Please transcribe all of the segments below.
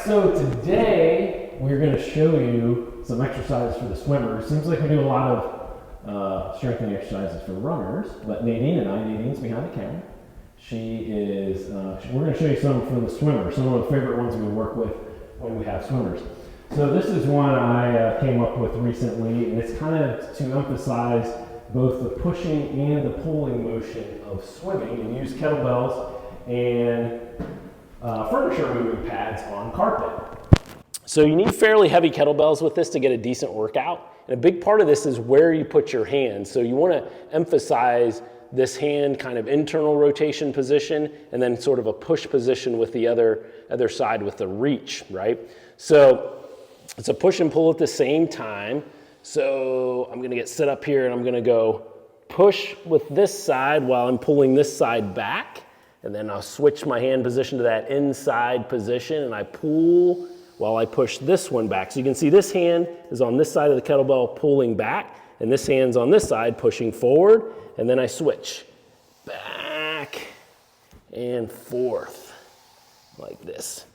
so today we're going to show you some exercises for the swimmers. Seems like we do a lot of strengthening exercises for runners, but Nadine's behind the camera. We're going to show you some for the swimmers, some of the favorite ones we work with when we have swimmers. So this is one I came up with recently, and it's kind of to emphasize both the pushing and the pulling motion of swimming, and use kettlebells and furniture moving pads on carpet. So you need fairly heavy kettlebells with this to get a decent workout. And a big part of this is where you put your hands. So you want to emphasize this hand kind of internal rotation position, and then sort of a push position with the other side with the reach, right? So it's a push and pull at the same time. So I'm going to get set up here and I'm going to go push with this side while I'm pulling this side back. And then I'll switch my hand position to that inside position and I pull while I push this one back. So you can see this hand is on this side of the kettlebell pulling back, and this hand's on this side pushing forward, and then I switch back and forth like this.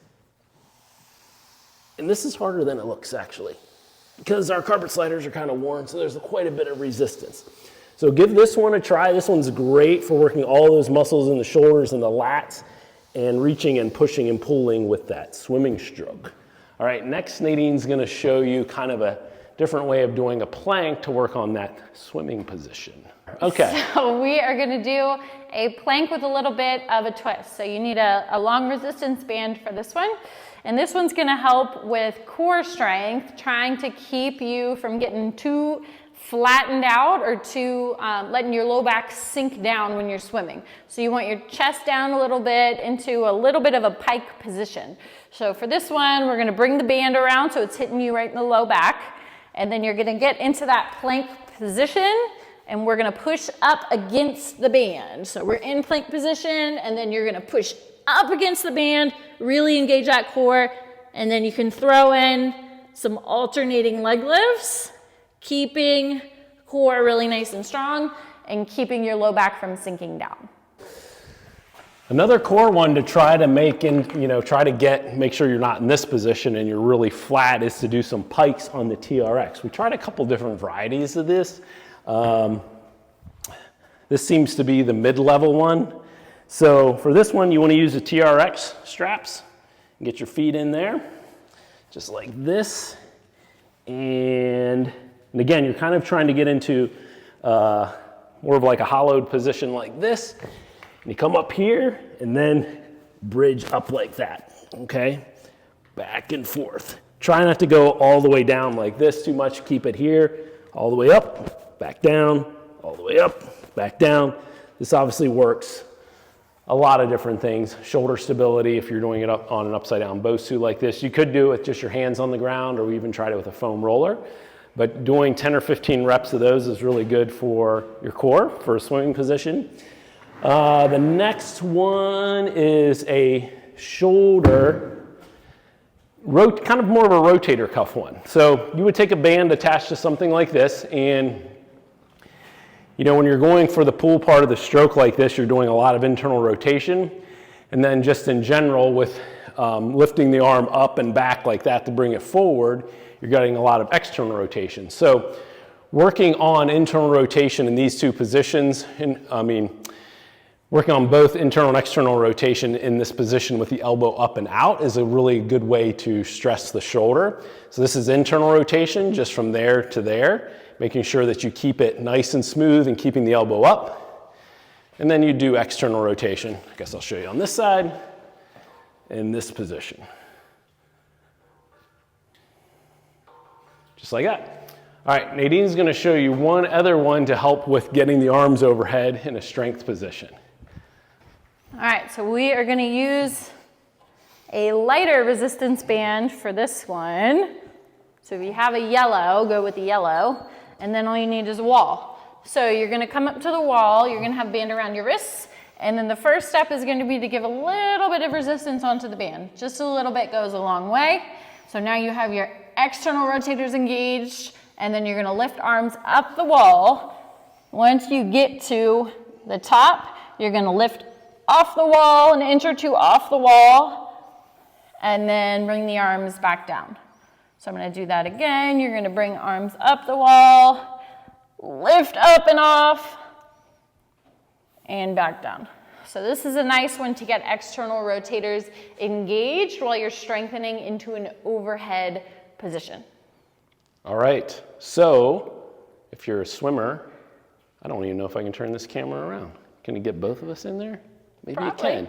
And this is harder than it looks actually, because our carpet sliders are kind of worn, so there's quite a bit of resistance. So give this one a try. This one's great for working all those muscles in the shoulders and the lats and reaching and pushing and pulling with that swimming stroke. All right, next Nadine's gonna show you kind of a different way of doing a plank to work on that swimming position. Okay. So we are gonna do a plank with a little bit of a twist. So you need a long resistance band for this one. And this one's gonna help with core strength, trying to keep you from getting too flattened out or too letting your low back sink down when you're swimming. So you want your chest down a little bit into a little bit of a pike position. So for this one, we're gonna bring the band around so it's hitting you right in the low back. And then you're gonna get into that plank position and we're gonna push up against the band. So we're in plank position and then you're gonna push up against the band, really engage that core, and then you can throw in some alternating leg lifts, keeping core really nice and strong and keeping your low back from sinking down. Another core one to try to make make sure you're not in this position and you're really flat is to do some pikes on the TRX. We tried a couple different varieties of this. This seems to be the mid-level one. So for this one, you want to use the TRX straps and get your feet in there, just like this. And again, you're kind of trying to get into more of like a hollowed position like this. And you come up here and then bridge up like that, okay? Back and forth. Try not to go all the way down like this too much. Keep it here, all the way up, back down, all the way up, back down. This obviously works a lot of different things. Shoulder stability, if you're doing it up on an upside down Bosu like this. You could do it with just your hands on the ground, or we even tried it with a foam roller. But doing 10 or 15 reps of those is really good for your core, for a swimming position. The next one is a shoulder, kind of more of a rotator cuff one. So you would take a band attached to something like this, and when you're going for the pull part of the stroke like this, you're doing a lot of internal rotation. And then just in general with lifting the arm up and back like that to bring it forward, you're getting a lot of external rotation. So working on internal rotation in these two positions, working on both internal and external rotation in this position with the elbow up and out is a really good way to stress the shoulder. So this is internal rotation, just from there to there, making sure that you keep it nice and smooth and keeping the elbow up. And then you do external rotation. I guess I'll show you on this side, in this position. Just like that. All right, Nadine's gonna show you one other one to help with getting the arms overhead in a strength position. All right, so we are gonna use a lighter resistance band for this one. So if you have a yellow, go with the yellow, and then all you need is a wall. So you're gonna come up to the wall, you're gonna have a band around your wrists, and then the first step is gonna be to give a little bit of resistance onto the band. Just a little bit goes a long way. So now you have your external rotators engaged, and then you're gonna lift arms up the wall. Once you get to the top, you're gonna lift off the wall, an inch or two off the wall, and then bring the arms back down. So I'm gonna do that again. You're gonna bring arms up the wall, lift up and off, and back down. So this is a nice one to get external rotators engaged while you're strengthening into an overhead position. All right, so if you're a swimmer, I don't even know if I can turn this camera around. Can you get both of us in there? Maybe Probably. you can.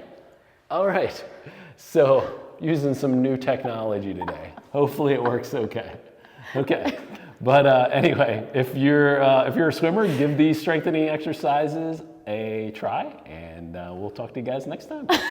All right, so using some new technology today. Hopefully it works okay. Okay, but anyway, if you're a swimmer, give these strengthening exercises a try, and we'll talk to you guys next time.